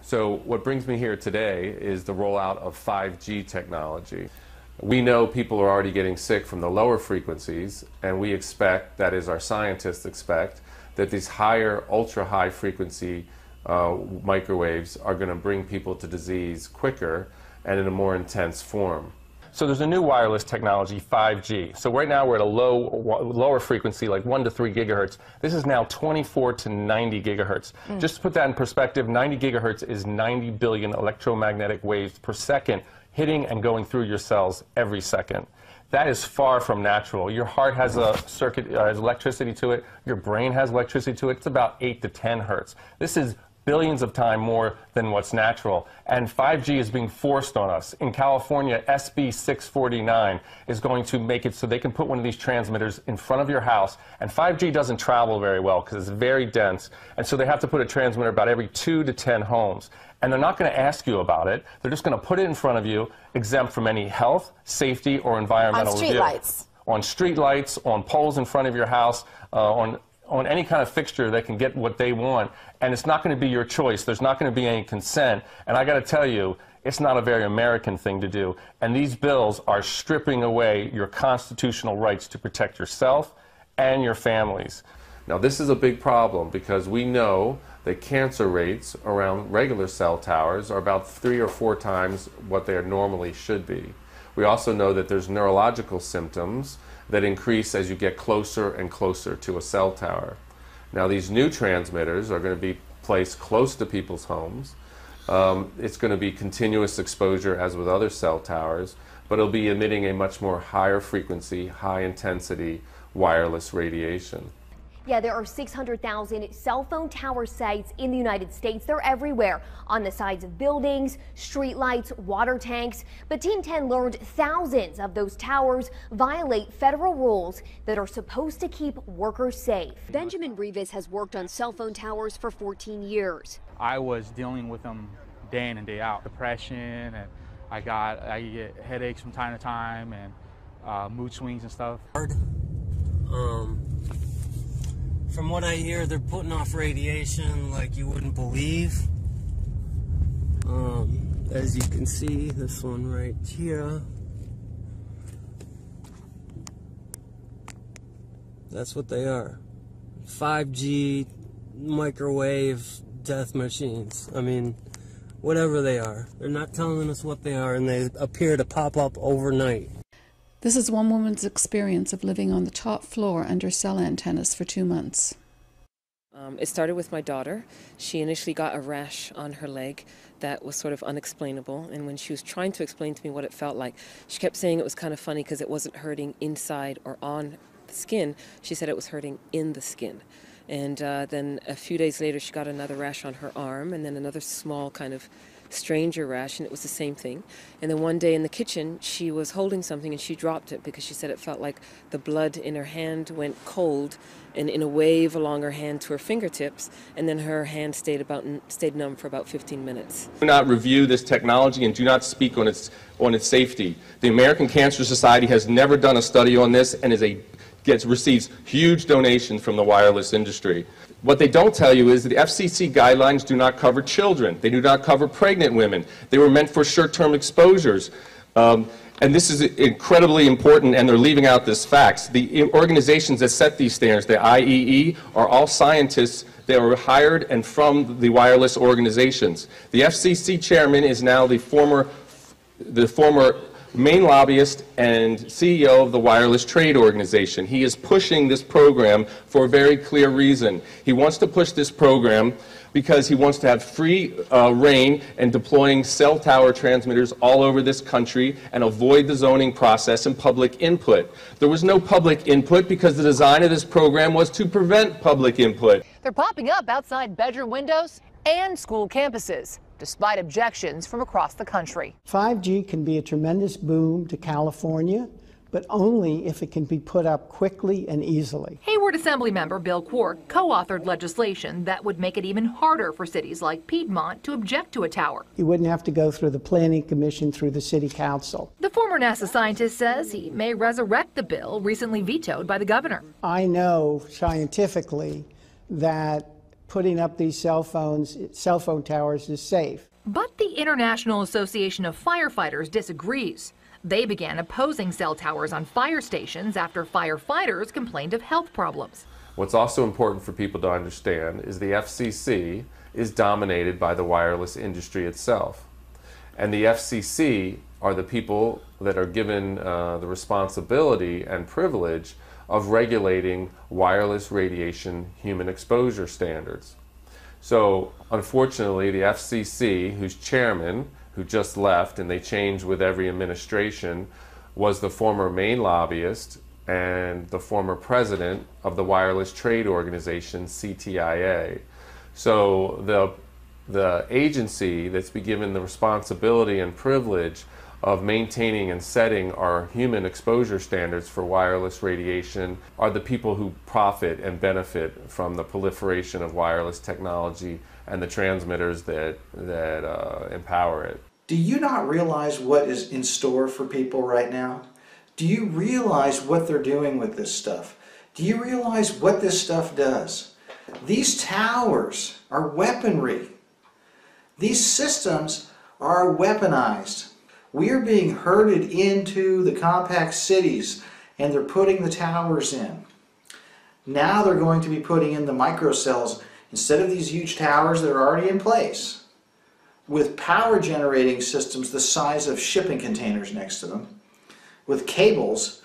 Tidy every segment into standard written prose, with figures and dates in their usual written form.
So what brings me here today is the rollout of 5G technology. We know people are already getting sick from the lower frequencies, and we expect, that is our scientists expect, that these higher, ultra-high frequency microwaves are going to bring people to disease quicker and in a more intense form. So there's a new wireless technology, 5G. So right now we're at a lower frequency, like 1 to 3 gigahertz. This is now 24 to 90 gigahertz. Just to put that in perspective, 90 gigahertz is 90 billion electromagnetic waves per second hitting and going through your cells every second. That is far from natural. Your heart has a circuit, has electricity to it. Your brain has electricity to it. It's about 8 to 10 hertz. This is billions of times more than what's natural. And 5G is being forced on us. In California, SB 649 is going to make it so they can put one of these transmitters in front of your house. And 5G doesn't travel very well because it's very dense. And so they have to put a transmitter about every 2 to 10 homes. And they're not going to ask you about it. They're just going to put it in front of you, exempt from any health, safety, or environmental review. On streetlights. On streetlights, on poles in front of your house, on any kind of fixture that can get what they want, and it's not going to be your choice. There's not going to be any consent, and I got to tell you, it's not a very American thing to do, and these bills are stripping away your constitutional rights to protect yourself and your families. Now, this is a big problem because we know that cancer rates around regular cell towers are about 3 or 4 times what they normally should be. We also know that there's neurological symptoms that increase as you get closer and closer to a cell tower. Now, these new transmitters are going to be placed close to people's homes. It's going to be continuous exposure as with other cell towers, but it'll be emitting a much more higher frequency, high intensity wireless radiation. Yeah, there are 600,000 cell phone tower sites in the United States. They're everywhere, on the sides of buildings, streetlights, water tanks. But Team 10 learned thousands of those towers violate federal rules that are supposed to keep workers safe. Benjamin Rivas has worked on cell phone towers for 14 years. I was dealing with them day in and day out. Depression, and I get headaches from time to time, and mood swings and stuff. From what I hear, they're putting off radiation like you wouldn't believe. As you can see, this one right here. That's what they are. 5G microwave death machines. I mean, whatever they are. They're not telling us what they are, and they appear to pop up overnight. This is one woman's experience of living on the top floor under cell antennas for 2 months. It started with my daughter. She initially got a rash on her leg that was sort of unexplainable, and when she was trying to explain to me what it felt like, she kept saying it was kind of funny because it wasn't hurting inside or on the skin. She said it was hurting in the skin. And then a few days later she got another rash on her arm, and then another small kind of stranger rash, and it was the same thing. And then one day in the kitchen she was holding something and she dropped it because she said it felt like the blood in her hand went cold and in a wave along her hand to her fingertips, and then her hand stayed numb for about 15 minutes. Do not review this technology and do not speak on its safety. The American Cancer Society has never done a study on this and receives huge donations from the wireless industry. What they don't tell you is that the FCC guidelines do not cover children. They do not cover pregnant women. They were meant for short-term exposures. And this is incredibly important, and they're leaving out this facts. The organizations that set these standards, the IEE, are all scientists that were hired and from the wireless organizations. The FCC chairman is now the former main lobbyist and CEO of the Wireless Trade Organization. He is pushing this program for a very clear reason. He wants to push this program because he wants to have free reign and deploying cell tower transmitters all over this country and avoid the zoning process and public input. There was no public input because the design of this program was to prevent public input. They're popping up outside bedroom windows and school campuses, despite objections from across the country. 5G can be a tremendous boom to California, but only if it can be put up quickly and easily. Hayward Assemblymember Bill Quirk co-authored legislation that would make it even harder for cities like Piedmont to object to a tower. You wouldn't have to go through the Planning Commission, through the City Council. The former NASA scientist says he may resurrect the bill recently vetoed by the governor. I know scientifically that putting up these cell phone towers is safe. But the International Association of Firefighters disagrees. They began opposing cell towers on fire stations after firefighters complained of health problems. What's also important for people to understand is the FCC is dominated by the wireless industry itself. And the FCC are the people that are given the responsibility and privilege of regulating wireless radiation human exposure standards. So unfortunately, the FCC, whose chairman, who just left, and they change with every administration, was the former main lobbyist and the former president of the wireless trade organization CTIA. So the agency that's been given the responsibility and privilege of maintaining and setting our human exposure standards for wireless radiation are the people who profit and benefit from the proliferation of wireless technology and the transmitters that empower it. Do you not realize what is in store for people right now? Do you realize what they're doing with this stuff? Do you realize what this stuff does? These towers are weaponry. These systems are weaponized. We are being herded into the compact cities and they're putting the towers in. Now they're going to be putting in the microcells instead of these huge towers that are already in place, with power generating systems the size of shipping containers next to them, with cables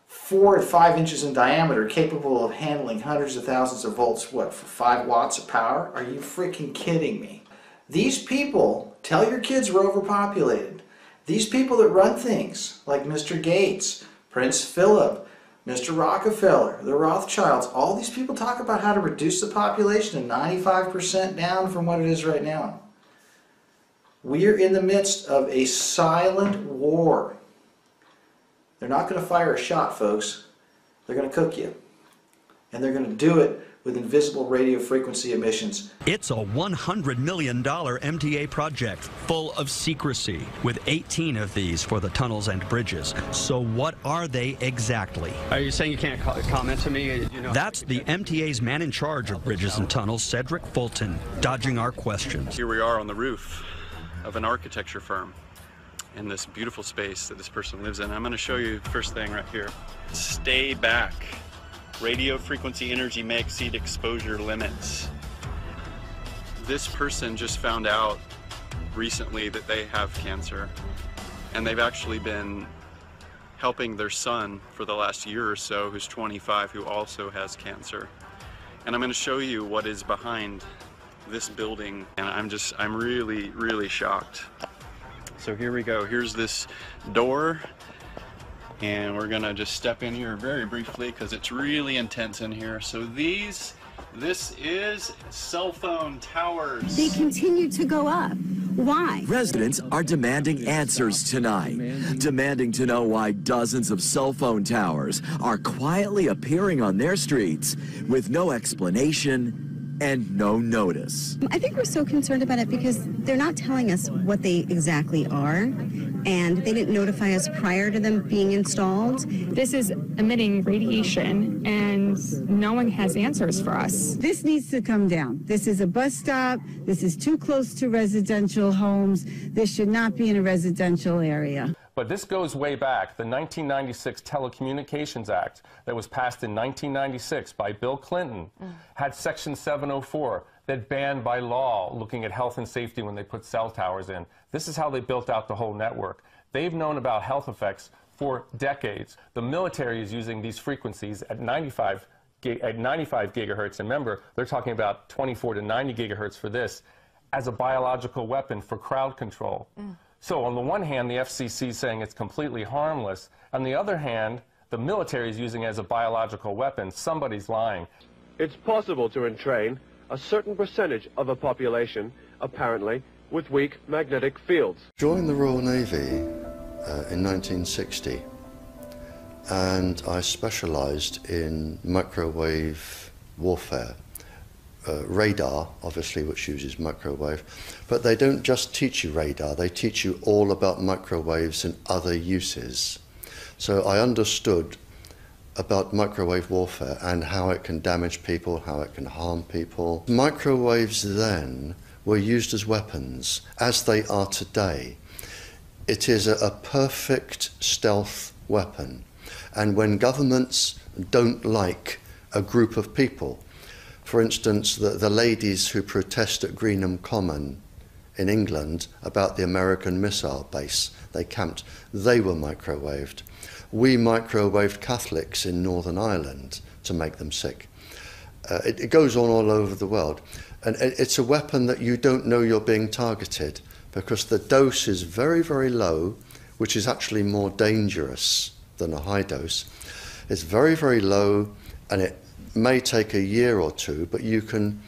4 to 5 inches in diameter capable of handling hundreds of thousands of volts, what, for 5 watts of power? Are you freaking kidding me? These people, tell your kids we're overpopulated. These people that run things like Mr. Gates, Prince Philip, Mr. Rockefeller, the Rothschilds, all these people talk about how to reduce the population to 95% down from what it is right now. We are in the midst of a silent war. They're not going to fire a shot, folks. They're going to cook you. And they're going to do it with invisible radio frequency emissions. It's a $100 million MTA project full of secrecy, with 18 of these for the tunnels and bridges. So what are they exactly? Are you saying you can't comment to me? That's the MTA's man in charge of bridges and tunnels, Cedric Fulton, dodging our questions. Here we are on the roof of an architecture firm in this beautiful space that this person lives in. I'm going to show you the first thing right here. Stay back. Radio frequency energy may exceed exposure limits. This person just found out recently that they have cancer, and they've actually been helping their son for the last year or so, who's 25, who also has cancer. And I'm going to show you what is behind this building, and I'm really, really shocked. So here we go. Here's this door. And we're gonna just step in here very briefly because it's really intense in here. So this is cell phone towers. They continue to go up. Why? Residents are demanding answers tonight, demanding to know why dozens of cell phone towers are quietly appearing on their streets with no explanation and no notice. I think we're so concerned about it because they're not telling us what they exactly are, and they didn't notify us prior to them being installed. This is emitting radiation, and no one has answers for us. This needs to come down. This is a bus stop. This is too close to residential homes. This should not be in a residential area. But this goes way back. The 1996 Telecommunications Act that was passed in 1996 by Bill Clinton had Section 704 that banned by law looking at health and safety when they put cell towers in. This is how they built out the whole network. They've known about health effects for decades. The military is using these frequencies at 95 gigahertz. And remember, they're talking about 24 to 90 gigahertz for this as a biological weapon for crowd control. So on the one hand, the FCC is saying it's completely harmless. On the other hand, the military is using it as a biological weapon. Somebody's lying. It's possible to entrain a certain percentage of a population, apparently, with weak magnetic fields. Joined the Royal Navy in 1960, and I specialised in microwave warfare. Radar, obviously, which uses microwave, but they don't just teach you radar, they teach you all about microwaves and other uses. So I understood about microwave warfare and how it can damage people, how it can harm people. Microwaves then were used as weapons, as they are today. It is a perfect stealth weapon. And when governments don't like a group of people, for instance, the ladies who protest at Greenham Common in England about the American missile base they camped, they were microwaved. We microwaved Catholics in Northern Ireland to make them sick. It goes on all over the world. And it's a weapon that you don't know you're being targeted because the dose is very, very low, which is actually more dangerous than a high dose. It's very, very low, and it may take a year or two, but you can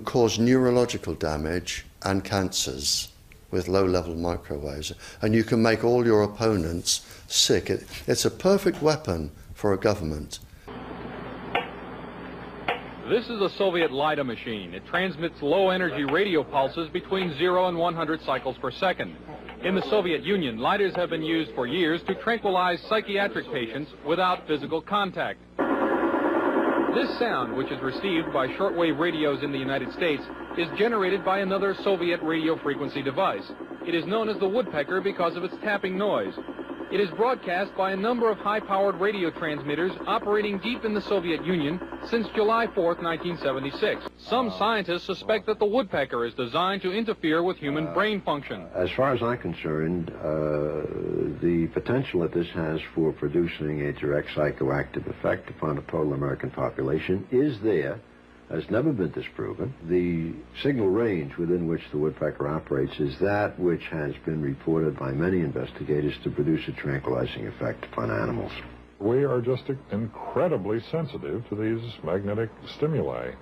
cause neurological damage and cancers with low-level microwaves, and you can make all your opponents sick. It's a perfect weapon for a government. This is a Soviet LIDA machine. It transmits low-energy radio pulses between 0 and 100 cycles per second. In the Soviet Union, LIDAs have been used for years to tranquilize psychiatric patients without physical contact. This sound, which is received by shortwave radios in the United States, is generated by another Soviet radio frequency device. It is known as the woodpecker because of its tapping noise. It is broadcast by a number of high-powered radio transmitters operating deep in the Soviet Union since July 4th, 1976. Some scientists suspect that the woodpecker is designed to interfere with human brain function. As far as I'm concerned, the potential that this has for producing a direct psychoactive effect upon the total American population is there. Has never been disproven. The signal range within which the woodpecker operates is that which has been reported by many investigators to produce a tranquilizing effect upon animals. We are just incredibly sensitive to these magnetic stimuli.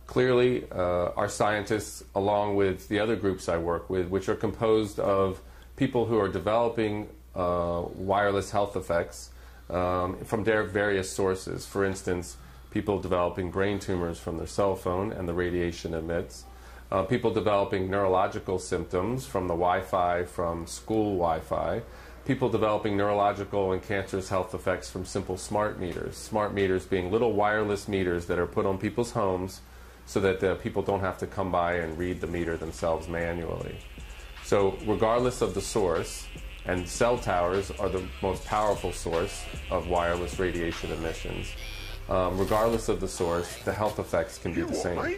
Clearly, our scientists, along with the other groups I work with, which are composed of people who are developing wireless health effects from their various sources. For instance, people developing brain tumors from their cell phone and the radiation emits, people developing neurological symptoms from the Wi-Fi, from school Wi-Fi, people developing neurological and cancerous health effects from simple smart meters being little wireless meters that are put on people's homes so that people don't have to come by and read the meter themselves manually. So regardless of the source, and cell towers are the most powerful source of wireless radiation emissions, regardless of the source, the health effects can be the same.